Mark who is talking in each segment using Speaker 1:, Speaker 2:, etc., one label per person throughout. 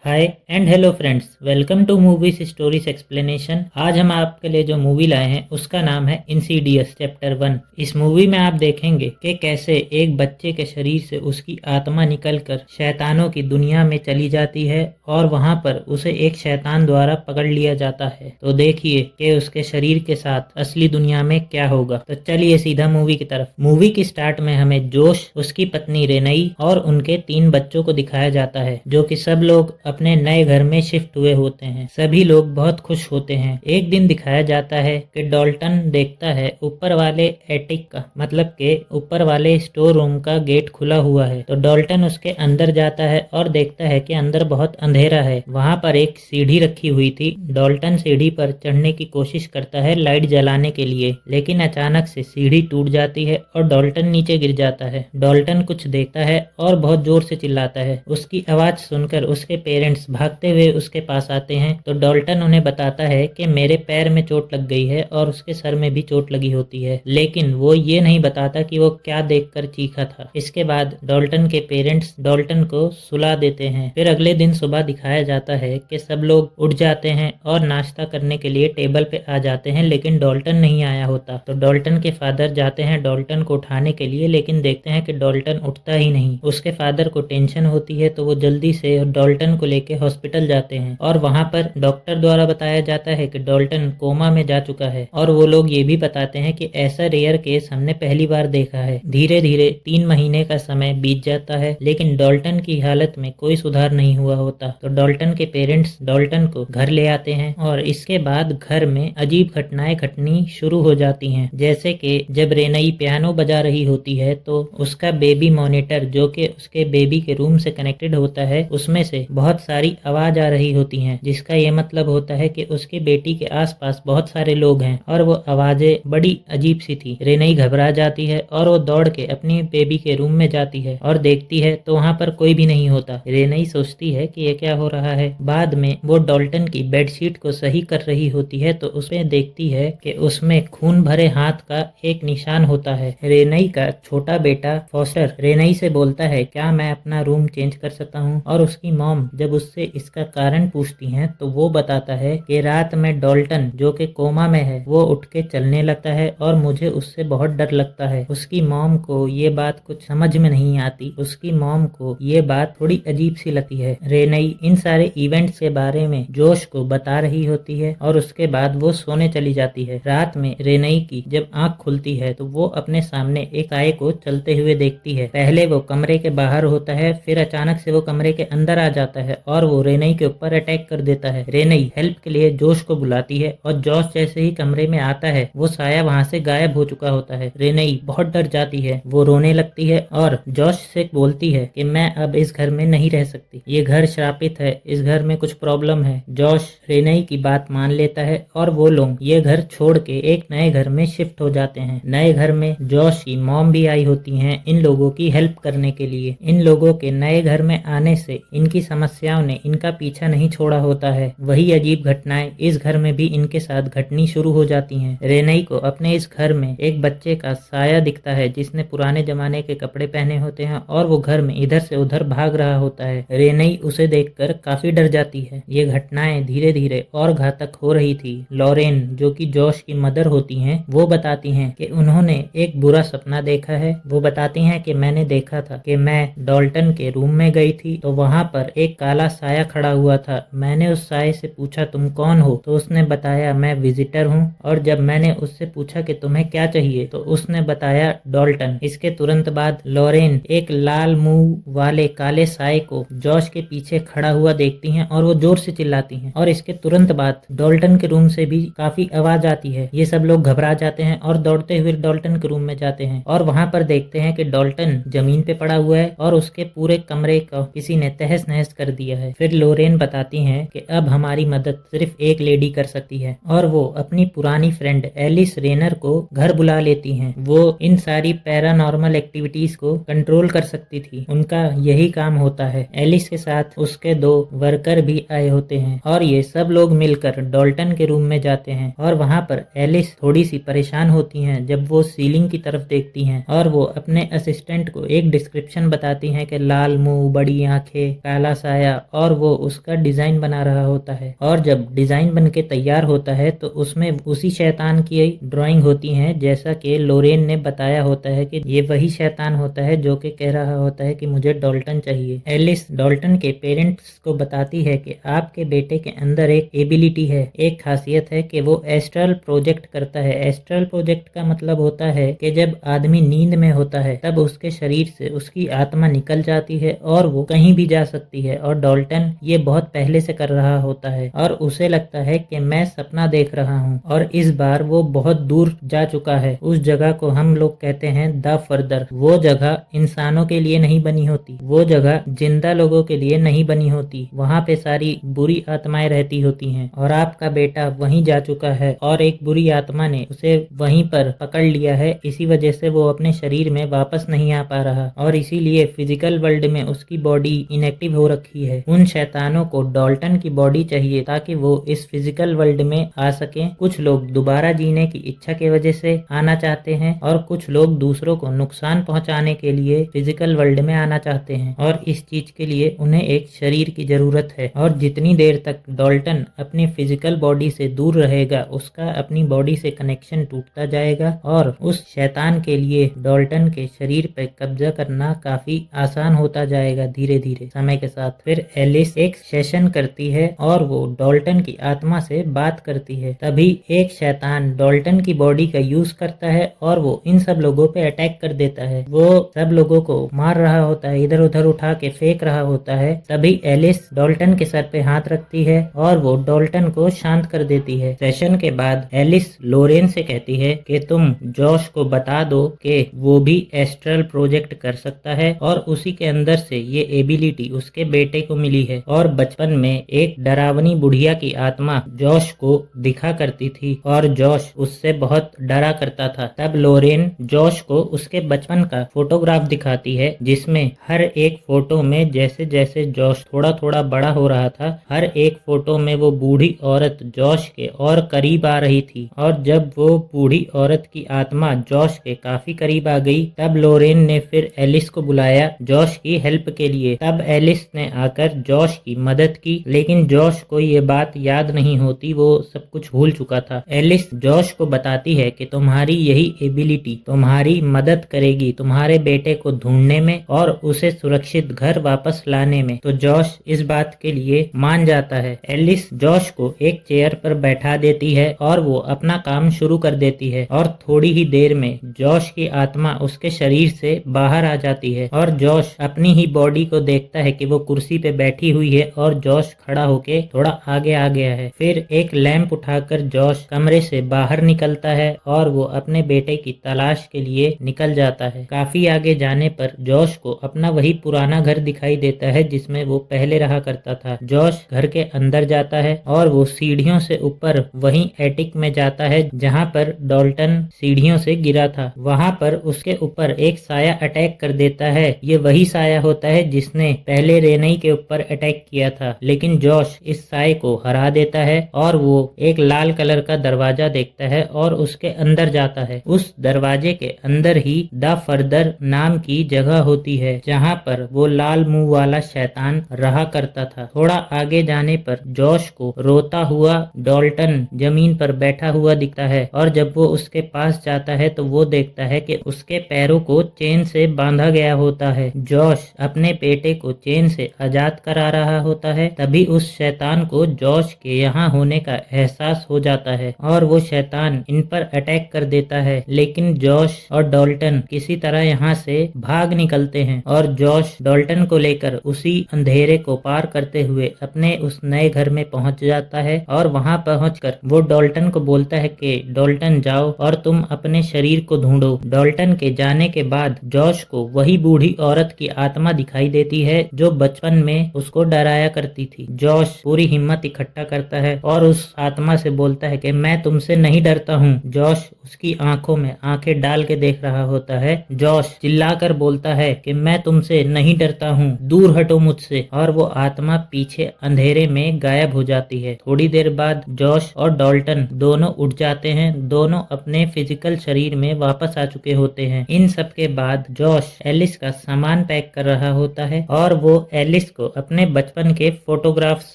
Speaker 1: Hi and hello friends, welcome to movies stories explanation. आज हम आपके लिए जो मूवी लाए हैं उसका नाम है इंसीडियस चैप्टर 1। इस मूवी में आप देखेंगे कि कैसे एक बच्चे के शरीर से उसकी आत्मा निकलकर शैतानों की दुनिया में चली जाती है और वहां पर उसे एक शैतान द्वारा पकड़ लिया जाता है। तो देखिए कि उसके शरीर के साथ असली दुनिया में क्या होगा। तो चलिए सीधा मूवी की तरफ। मूवी की स्टार्ट में हमें जोश, उसकी पत्नी रेनई और उनके 3 बच्चों को दिखाया जाता है, जो कि सब लोग अपने नए घर में शिफ्ट हुए होते हैं। सभी लोग बहुत खुश होते हैं। एक दिन दिखाया जाता है कि डॉल्टन देखता है ऊपर वाले एटिक का, मतलब के ऊपर वाले स्टोर रूम का गेट खुला हुआ है। तो डॉल्टन उसके अंदर जाता है और देखता है कि अंदर बहुत अंधेरा है। वहां पर एक सीढ़ी रखी हुई थी। डॉल्टन सीढ़ी पर चढ़ने की कोशिश करता है लाइट जलाने के लिए, लेकिन अचानक से सीढ़ी टूट जाती है और डॉल्टन नीचे गिर जाता है। डॉल्टन कुछ देखता है और बहुत जोर से चिल्लाता है। उसकी आवाज सुनकर उसके पेरेंट्स भागते हुए उसके पास आते हैं। तो डॉल्टन उन्हें बताता है कि मेरे पैर में चोट लग गई है और उसके सर में भी चोट लगी होती है, लेकिन वो ये नहीं बताता कि वो क्या देखकर चीखा था। इसके बाद डॉल्टन के पेरेंट्स डॉल्टन को सुला देते हैं। फिर अगले दिन सुबह दिखाया जाता है कि सब लोग उठ जाते हैं और नाश्ता करने के लिए टेबल पे आ जाते हैं, लेकिन डॉल्टन नहीं आया होता। तो डॉल्टन के फादर जाते हैं डॉल्टन को उठाने के लिए, लेकिन देखते हैं कि डॉल्टन उठता ही नहीं। उसके फादर को टेंशन होती है, तो वो जल्दी से डॉल्टन को लेके हॉस्पिटल जाते हैं और वहां पर डॉक्टर द्वारा बताया जाता है कि डॉल्टन कोमा में जा चुका है। और वो लोग ये भी बताते हैं कि ऐसा रेयर केस हमने पहली बार देखा है। धीरे धीरे 3 महीने का समय बीत जाता है, लेकिन डॉल्टन की हालत में कोई सुधार नहीं हुआ होता। तो डॉल्टन के पेरेंट्स डॉल्टन को घर ले आते हैं और इसके बाद घर में अजीब घटनाएं घटनी शुरू हो जाती हैं। जैसे कि जब रेनई पियानो बजा रही होती है तो उसका बेबी मॉनिटर, जो कि उसके बेबी के रूम से कनेक्टेड होता है, उसमें से बहुत सारी आवाज आ रही होती हैं, जिसका ये मतलब होता है कि उसकी बेटी के आसपास बहुत सारे लोग हैं और वो आवाजें बड़ी अजीब सी थी। रेनई घबरा जाती है और वो दौड़ के अपनी बेबी के रूम में जाती है और देखती है तो वहाँ पर कोई भी नहीं होता। रेनई सोचती है कि ये क्या हो रहा है। बाद में वो डॉल्टन की बेडशीट को सही कर रही होती है तो उसमें देखती है कि उसमें खून भरे हाथ का एक निशान होता है। रेनई का छोटा बेटा फॉस्टर रेनई से बोलता है, क्या मैं अपना रूम चेंज कर सकता हूँ? और उसकी मॉम जब उससे इसका कारण पूछती हैं तो वो बताता है कि रात में डॉल्टन, जो कि कोमा में है, वो उठ के चलने लगता है और मुझे उससे बहुत डर लगता है। उसकी मॉम को ये बात कुछ समझ में नहीं आती। उसकी मॉम को ये बात थोड़ी अजीब सी लगती है। रेनई इन सारे इवेंट्स के बारे में जोश को बता रही होती है और उसके बाद वो सोने चली जाती है। रात में रेनई की जब आंख खुलती है तो वो अपने सामने एक साए को चलते हुए देखती है। पहले वो कमरे के बाहर होता है, फिर अचानक से वो कमरे के अंदर आ जाता है और वो रेनई के ऊपर अटैक कर देता है। रेनई हेल्प के लिए जोश को बुलाती है और जोश जैसे ही कमरे में आता है वो साया वहाँ से गायब हो चुका होता है। रेनई बहुत डर जाती है, वो रोने लगती है और जोश से बोलती है कि मैं अब इस घर में नहीं रह सकती, ये घर श्रापित है, इस घर में कुछ प्रॉब्लम है। जोश रेनई की बात मान लेता है और वो लोग ये घर छोड़ के एक नए घर में शिफ्ट हो जाते हैं। नए घर में जोश की मॉम भी आई होती हैं इन लोगों की हेल्प करने के लिए। इन लोगों के नए घर में आने से इनकी समस्याओं ने इनका पीछा नहीं छोड़ा होता है। वही अजीब घटनाएं इस घर में भी इनके साथ घटनी शुरू हो जाती हैं। रेनई को अपने इस घर में एक बच्चे का साया दिखता है जिसने पुराने जमाने के कपड़े पहने होते हैं और वो घर में इधर से उधर भाग रहा होता है। रेनई उसे देखकर काफी डर जाती है। ये घटनाएं धीरे धीरे और घातक हो रही थी। लॉरेन, जो कि जोश की मदर होती हैं, वो बताती हैं कि उन्होंने एक बुरा सपना देखा है। वो बताती हैं कि मैंने देखा था कि मैं डॉल्टन के रूम में गई थी तो वहाँ पर एक काला साया खड़ा हुआ था। मैंने उस साये से पूछा तुम कौन हो? तो उसने बताया मैं विजिटर हूँ। और जब मैंने उससे पूछा कि तुम्हें क्या चाहिए तो उसने बताया डॉल्टन। इसके तुरंत बाद लॉरेन एक लाल मुंह वाले काले साये को जॉश के पीछे खड़ा हुआ देखती हैं और वो जोर से चिल्लाती हैं। और इसके तुरंत बाद डॉल्टन के रूम से भी काफी आवाज आती है। ये सब लोग घबरा जाते हैं और दौड़ते हुए डॉल्टन के रूम में जाते हैं और वहाँ पर देखते हैं कि डॉल्टन जमीन पे पड़ा हुआ है और उसके पूरे कमरे को किसी ने तहस नहस कर दिया है। फिर लोरेन बताती हैं कि अब हमारी मदद सिर्फ एक लेडी कर सकती है और वो अपनी पुरानी फ्रेंड एलिस रेनर को घर बुला लेती हैं। वो इन सारी पैरानॉर्मल एक्टिविटीज को कंट्रोल कर सकती थी, उनका यही काम होता है। एलिस के साथ उसके 2 वर्कर भी आए होते हैं और ये सब लोग मिलकर डॉल्टन के रूम में जाते हैं और वहाँ पर एलिस थोड़ी सी परेशान होती हैं जब वो सीलिंग की तरफ देखती हैं और वो अपने असिस्टेंट को एक डिस्क्रिप्शन बताती हैं कि लाल मुंह, बड़ी आंखें, काला साया आया और वो उसका डिजाइन बना रहा होता है। और जब डिजाइन बन के तैयार होता है तो उसमें उसी शैतान की ड्राइंग होती है, जैसा कि लोरेन ने बताया होता है कि ये वही शैतान होता है जो कि कह रहा होता है कि मुझे डॉल्टन चाहिए। एलिस डॉल्टन के पेरेंट्स को बताती है कि आपके बेटे के अंदर एक एबिलिटी है, एक खासियत है कि वो एस्ट्रल प्रोजेक्ट करता है। एस्ट्रल प्रोजेक्ट का मतलब होता है कि जब आदमी नींद में होता है तब उसके शरीर से उसकी आत्मा निकल जाती है और वो कहीं भी जा सकती है। और डॉल्टन ये बहुत पहले से कर रहा होता है और उसे लगता है कि मैं सपना देख रहा हूँ और इस बार वो बहुत दूर जा चुका है। उस जगह को हम लोग कहते हैं द फर्दर। वो जगह इंसानों के लिए नहीं बनी होती, वो जगह जिंदा लोगों के लिए नहीं बनी होती, वहाँ पे सारी बुरी आत्माएं रहती होती हैं। और आपका बेटा वहीं जा चुका है और एक बुरी आत्मा ने उसे वहीं पर पकड़ लिया है। इसी वजह से वो अपने शरीर में वापस नहीं आ पा रहा और इसीलिए फिजिकल वर्ल्ड में उसकी बॉडी इनएक्टिव हो रखी है। उन शैतानों को डॉल्टन की बॉडी चाहिए ताकि वो इस फिजिकल वर्ल्ड में आ सके। कुछ लोग दोबारा जीने की इच्छा की वजह से आना चाहते हैं और कुछ लोग दूसरों को नुकसान पहुंचाने के लिए फिजिकल वर्ल्ड में आना चाहते हैं और इस चीज के लिए उन्हें एक शरीर की जरूरत है। और जितनी देर तक डॉल्टन अपनी फिजिकल बॉडी से दूर रहेगा उसका अपनी बॉडी से कनेक्शन टूटता जाएगा और उस शैतान के लिए डॉल्टन के शरीर पर कब्जा करना काफी आसान होता जाएगा धीरे धीरे समय के साथ। फिर एलिस एक सेशन करती है और वो डॉल्टन की आत्मा से बात करती है। तभी एक शैतान डॉल्टन की बॉडी का यूज करता है और वो इन सब लोगों पे अटैक कर देता है। वो सब लोगों को मार रहा होता है, इधर उधर उठा के फेंक रहा होता है। तभी एलिस डॉल्टन के सर पे हाथ रखती है और वो डॉल्टन को शांत कर देती है। सेशन के बाद एलिस लोरेन से कहती है कि तुम जॉश को बता दो कि वो भी एस्ट्रल प्रोजेक्ट कर सकता है और उसी के अंदर से ये एबिलिटी उसके बेटे को मिली है। और बचपन में एक डरावनी बुढ़िया की आत्मा जॉश को दिखा करती थी और जॉश उससे बहुत डरा करता था। तब लोरेन जॉश को उसके बचपन का फोटोग्राफ दिखाती है जिसमें हर एक फोटो में जैसे जैसे जॉश थोड़ा थोड़ा बड़ा हो रहा था, हर एक फोटो में वो बूढ़ी औरत जॉश के और करीब आ रही थी। और जब वो बूढ़ी औरत की आत्मा जॉश के काफी करीब आ गई तब लोरेन ने फिर एलिस को बुलाया जॉश की हेल्प के लिए। तब एलिस ने आकर जॉश की मदद की, लेकिन जॉश को ये बात याद नहीं होती, वो सब कुछ भूल चुका था। एलिस जॉश को बताती है कि तुम्हारी यही एबिलिटी तुम्हारी मदद करेगी तुम्हारे बेटे को ढूंढने में और उसे सुरक्षित घर वापस लाने में। तो जॉश इस बात के लिए मान जाता है। एलिस जॉश को एक चेयर पर बैठा देती है और वो अपना काम शुरू कर देती है और थोड़ी ही देर में जॉश की आत्मा उसके शरीर से बाहर आ जाती है और जॉश अपनी ही बॉडी को देखता है कि वो कुर्सी पे बैठी हुई है और जॉश खड़ा होके थोड़ा आगे आ गया है। फिर एक लैंप उठाकर जॉश कमरे से बाहर निकलता है और वो अपने बेटे की तलाश के लिए निकल जाता है। काफी आगे जाने पर जॉश को अपना वही पुराना घर दिखाई देता है जिसमें वो पहले रहा करता था। जॉश घर के अंदर जाता है और वो सीढ़ियों से ऊपर वही एटिक में जाता है जहाँ पर डॉल्टन सीढ़ियों से गिरा था। वहाँ पर उसके ऊपर एक साया अटैक कर देता है। ये वही साया होता है जिसने पहले रेनई के ऊपर अटैक किया था, लेकिन जॉश इस साये को हरा देता है और वो एक लाल कलर का दरवाजा देखता है और उसके अंदर जाता है। उस दरवाजे के अंदर ही द फर्दर नाम की जगह होती है जहाँ पर वो लाल मुंह वाला शैतान रहा करता था। थोड़ा आगे जाने पर जॉश को रोता हुआ डॉल्टन जमीन पर बैठा हुआ दिखता है और जब वो उसके पास जाता है तो वो देखता है कि उसके पैरों को चेन से बांधा गया होता है। जॉश अपने बेटे को चेन से आजाद करा रहा होता है। तभी उस शैतान को जॉश के यहाँ होने का एहसास हो जाता है और वो शैतान इन पर अटैक कर देता है, लेकिन जॉश और डॉल्टन किसी तरह यहाँ से भाग निकलते हैं और जॉश डॉल्टन को लेकर उसी अंधेरे को पार करते हुए अपने उस नए घर में पहुंच जाता है। और वहां पहुंचकर वो डॉल्टन को बोलता है कि डॉल्टन जाओ और तुम अपने शरीर को ढूंढो। डॉल्टन के जाने के बाद जॉश को वही बूढ़ी औरत की आत्मा दिखाई देती है जो बचपन में उसको डराया करती थी। जॉश पूरी हिम्मत इकट्ठा करता है और उस आत्मा से बोलता है कि मैं तुमसे नहीं डरता हूँ। जॉश उसकी आंखों में आंखें डाल के देख रहा होता है। जॉश चिल्लाकर बोलता है कि मैं तुमसे नहीं डरता हूँ, दूर हटो मुझसे। और वो आत्मा पीछे अंधेरे में गायब हो जाती है। थोड़ी देर बाद जॉश और डॉल्टन दोनों उठ जाते हैं। दोनों अपने फिजिकल शरीर में वापस आ चुके होते हैं। इन सब के बाद जॉश एलिस का सामान पैक कर रहा होता है और वो एलिस को को अपने बचपन के फोटोग्राफ्स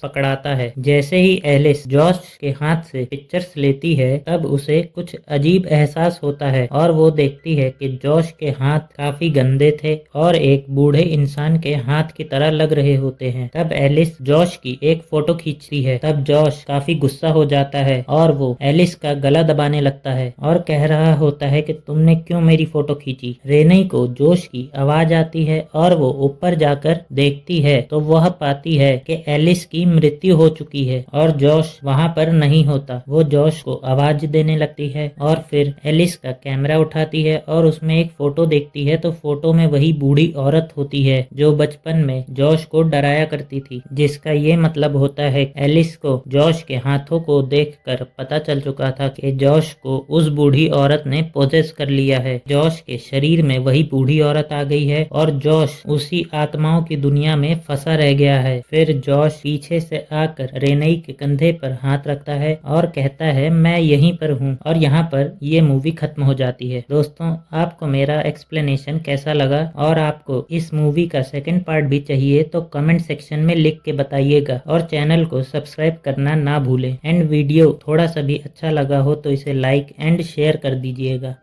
Speaker 1: पकड़ाता है। जैसे ही एलिस जॉश के हाथ से पिक्चर्स लेती है तब उसे कुछ अजीब एहसास होता है और वो देखती है कि जॉश के हाथ काफी गंदे थे और एक बूढ़े इंसान के हाथ की तरह लग रहे होते हैं। तब एलिस जॉश की एक फोटो खींचती है। तब जॉश काफी गुस्सा हो जाता है और वो एलिस का गला दबाने लगता है और कह रहा होता है कि तुमने क्यों मेरी फोटो खींची। रेनी को जोश की आवाज आती है और वो ऊपर जाकर देखती है तो वह पाती है कि एलिस की मृत्यु हो चुकी है और जॉश वहाँ पर नहीं होता। वो जॉश को आवाज देने लगती है और फिर एलिस का कैमरा उठाती है और उसमें एक फोटो देखती है तो फोटो में वही बूढ़ी औरत होती है जो बचपन में जॉश को डराया करती थी, जिसका ये मतलब होता है एलिस को जॉश के हाथों को देखकर पता चल चुका था कि जॉश को उस बूढ़ी औरत ने पोजेस कर लिया है। जॉश के शरीर में वही बूढ़ी औरत आ गई है और जॉश उसी आत्माओं की दुनिया में फंसा रह गया है। फिर जॉश पीछे से आकर रेनई के कंधे पर हाथ रखता है और कहता है मैं यहीं पर हूँ, और यहाँ पर ये मूवी खत्म हो जाती है। दोस्तों, आपको मेरा एक्सप्लेनेशन कैसा लगा और आपको इस मूवी का सेकंड पार्ट भी चाहिए तो कमेंट सेक्शन में लिख के बताइएगा और चैनल को सब्सक्राइब करना ना भूलें। एंड वीडियो थोड़ा सा भी अच्छा लगा हो तो इसे लाइक एंड शेयर कर दीजिएगा।